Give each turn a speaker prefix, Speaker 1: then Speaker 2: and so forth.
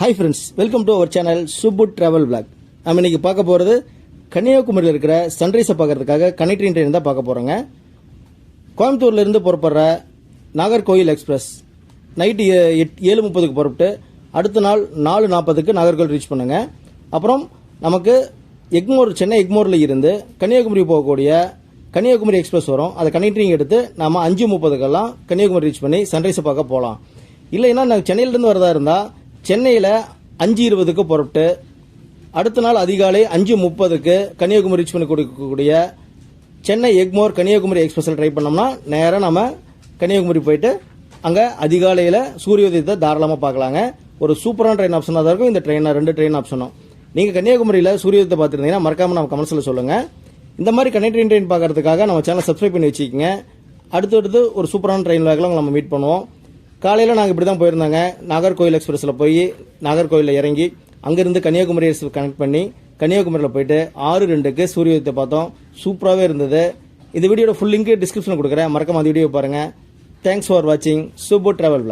Speaker 1: Hi friends, welcome to our channel Subbu travel vlog. நம்ம இன்னைக்கு பார்க்க போகிறது கன்னியாகுமரியில் இருக்கிற சன்ரைஸை பார்க்கறதுக்காக கனெக்டிங் ட்ரெயின் தான் பார்க்க போகிறோங்க. கோயம்புத்தூர்லேருந்து புறப்படுற நாகர்கோயில் எக்ஸ்பிரஸ் நைட்டு 7:30 புறப்பட்டு அடுத்த நாள் 4:40 நாகர்கோவில் ரீச் பண்ணுங்க. அப்புறம் நமக்கு சென்னை எக்மோரில் இருந்து கன்னியாகுமரி போகக்கூடிய கன்னியாகுமரி எக்ஸ்பிரஸ் வரும். அதை கனெக்டிங் எடுத்து நம்ம 5:30 கன்னியாகுமரி ரீச் பண்ணி சன்ரைஸை பார்க்க போகலாம். இல்லைன்னா நாங்கள் சென்னையிலேருந்து வரதா இருந்தால் சென்னையில் 5:20 புறப்பட்டு அடுத்த நாள் அதிகாலை 5:30 கன்னியாகுமரி ரீச் பண்ணி கொடுக்கக்கூடிய சென்னை எக்மோர் கன்னியாகுமரி எக்ஸ்பிரஸில் ட்ரை பண்ணோம்னா நேராக நம்ம கன்னியாகுமரி போயிட்டு அங்கே அதிகாலையில் சூரியோதயத்தை தாராளமாக பார்க்கலாங்க. ஒரு சூப்பரான ட்ரெயின் ஆப்ஷனாக தான் இருக்கும் இந்த ரெண்டு ட்ரெயின் ஆப்ஷனும். நீங்கள் கன்னியாகுமரியில் சூரியோதயத்தை பார்த்துருந்தீங்கன்னா மறக்காமல் நம்ம கமெண்ட்ஸில் சொல்லுங்கள். இந்த மாதிரி கனெக்டிங் ட்ரெயின் பார்க்கறதுக்காக நம்ம சேனலை சப்ஸ்கிரைப் பண்ணி வச்சுக்கோங்க. அடுத்தடுத்து ஒரு சூப்பரான ட்ரெயின் வேகலாம் நம்ம மீட் பண்ணுவோம். காலையில் நாங்கள் இப்படி தான் போயிருந்தாங்க. நாகர்கோயில் எக்ஸ்பிரஸில் போய் நாகர்கோயிலில் இறங்கி அங்கேருந்து கன்னியாகுமரி கனெக்ட் பண்ணி கன்னியாகுமரியில் போயிட்டு 6:02 சூரியோதயத்தை பார்த்தோம். சூப்பராகவே இருந்தது. இந்த வீடியோட ஃபுல் லிங்க் டிஸ்கிரிப்ஷனில் கொடுக்குறேன், மறக்காம அந்த வீடியோ பாருங்கள். தேங்க்ஸ் ஃபார் வாட்சிங் சுப்பு டிராவல்.